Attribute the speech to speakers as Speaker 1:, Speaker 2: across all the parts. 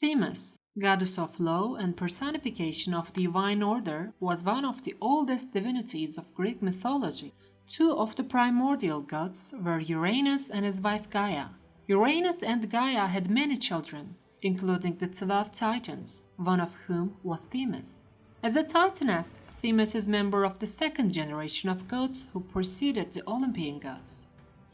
Speaker 1: Themis, goddess of law and personification of divine order, was one of the oldest divinities of Greek mythology. Two of the primordial gods were Uranus and his wife Gaia. Uranus and Gaia had many children, including the 12 Titans, one of whom was Themis. As a Titaness, Themis is member of the second generation of gods who preceded the Olympian gods.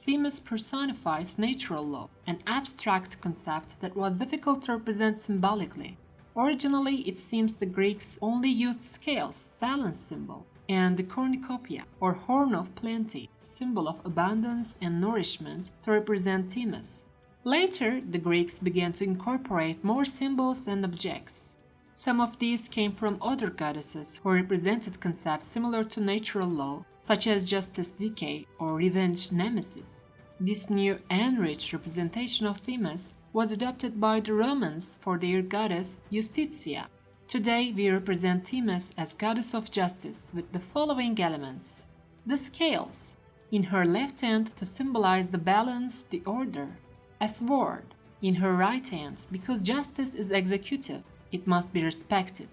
Speaker 1: Themis personifies natural law, an abstract concept that was difficult to represent symbolically. Originally, it seems the Greeks only used scales, balance symbol, and the cornucopia, or horn of plenty, symbol of abundance and nourishment, to represent Themis. Later, the Greeks began to incorporate more symbols and objects. Some of these came from other goddesses who represented concepts similar to natural law, such as justice decay or revenge nemesis. This new enriched representation of Themis was adopted by the Romans for their goddess Justitia. Today we represent Themis as goddess of justice with the following elements. The scales, in her left hand to symbolize the balance, the order. A sword, in her right hand, because justice is executive, it must be respected.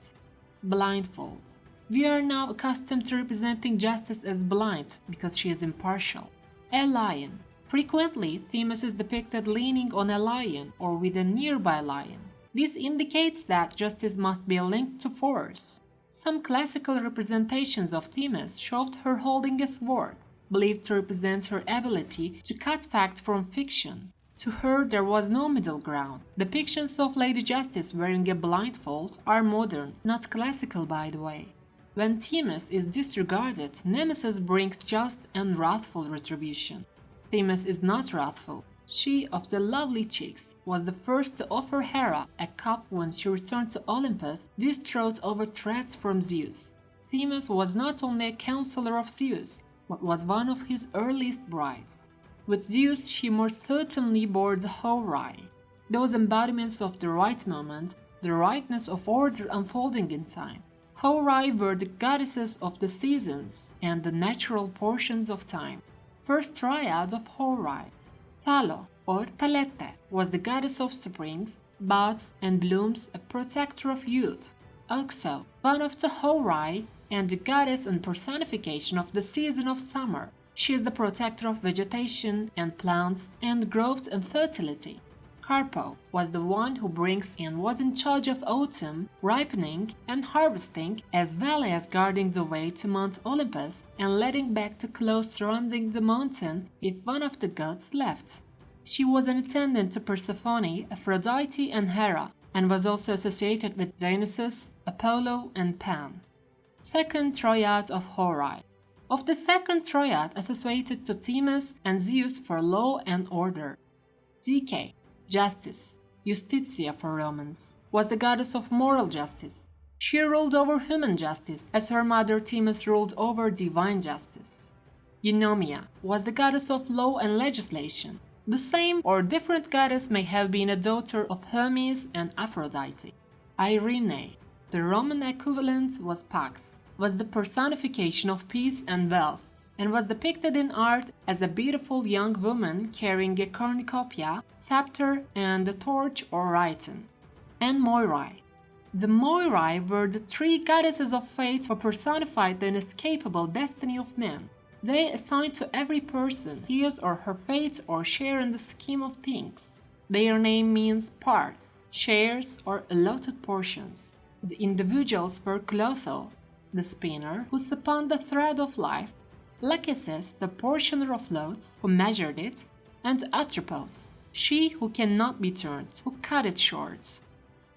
Speaker 1: Blindfold. We are now accustomed to representing justice as blind because she is impartial. A lion. Frequently, Themis is depicted leaning on a lion or with a nearby lion. This indicates that justice must be linked to force. Some classical representations of Themis showed her holding a sword, believed to represent her ability to cut fact from fiction. To her, there was no middle ground. Depictions of Lady Justice wearing a blindfold are modern, not classical by the way. When Themis is disregarded, Nemesis brings just and wrathful retribution. Themis is not wrathful. She, of the lovely cheeks, was the first to offer Hera a cup when she returned to Olympus, distraught over threats from Zeus. Themis was not only a counselor of Zeus, but was one of his earliest brides. With Zeus, she more certainly bore the Horai, those embodiments of the right moment, the rightness of order unfolding in time. Horai were the goddesses of the seasons and the natural portions of time. First triad of Horai. Thalo, or Thalete, was the goddess of springs, buds, and blooms, a protector of youth. Also, one of the Horai and the goddess and personification of the season of summer. She is the protector of vegetation and plants and growth and fertility. Harpo was the one who brings and was in charge of autumn, ripening and harvesting, as well as guarding the way to Mount Olympus and letting back the clothes surrounding the mountain if one of the gods left. She was an attendant to Persephone, Aphrodite and Hera, and was also associated with Dionysus, Apollo and Pan. Second triad of Horai. Of the second triad associated to Themis and Zeus for law and order. Dike, justice, Justitia for Romans, was the goddess of moral justice. She ruled over human justice as her mother Themis ruled over divine justice. Eunomia was the goddess of law and legislation. The same or different goddess may have been a daughter of Hermes and Aphrodite. Irene, the Roman equivalent was Pax, was the personification of peace and wealth, and was depicted in art as a beautiful young woman carrying a cornucopia, scepter, and a torch or rhyton. And Moirai. The Moirai were the three goddesses of fate who personified the inescapable destiny of man. They assigned to every person his or her fate or share in the scheme of things. Their name means parts, shares, or allotted portions. The individuals were Clotho, the spinner who spun the thread of life, Lachesis, the portioner of loads, who measured it, and Atropos, she who cannot be turned, who cut it short.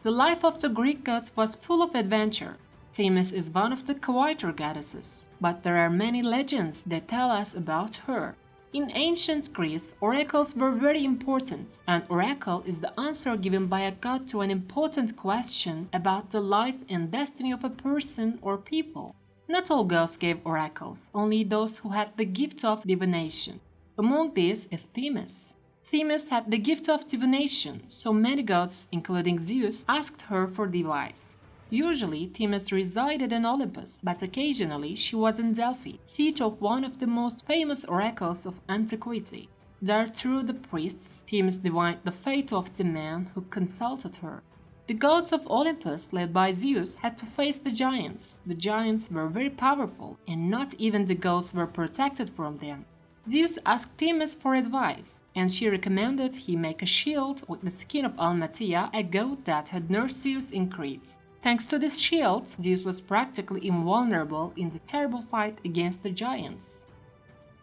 Speaker 1: The life of the Greek gods was full of adventure. Themis is one of the quieter goddesses, but there are many legends that tell us about her. In ancient Greece, oracles were very important. An oracle is the answer given by a god to an important question about the life and destiny of a person or people. Not all gods gave oracles, only those who had the gift of divination. Among these is Themis. Themis had the gift of divination, so many gods, including Zeus, asked her for advice. Usually, Themis resided in Olympus, but occasionally she was in Delphi, seat of one of the most famous oracles of antiquity. There, through the priests, Themis divined the fate of the man who consulted her. The gods of Olympus, led by Zeus, had to face the giants. The giants were very powerful, and not even the gods were protected from them. Zeus asked Themis for advice, and she recommended he make a shield with the skin of Almatea, a goat that had nursed Zeus in Crete. Thanks to this shield, Zeus was practically invulnerable in the terrible fight against the giants.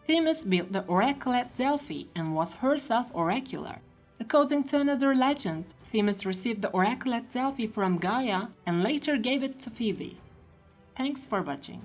Speaker 1: Themis built the oracle at Delphi and was herself oracular. According to another legend, Themis received the oracle at Delphi from Gaia and later gave it to Phoebe. Thanks for watching.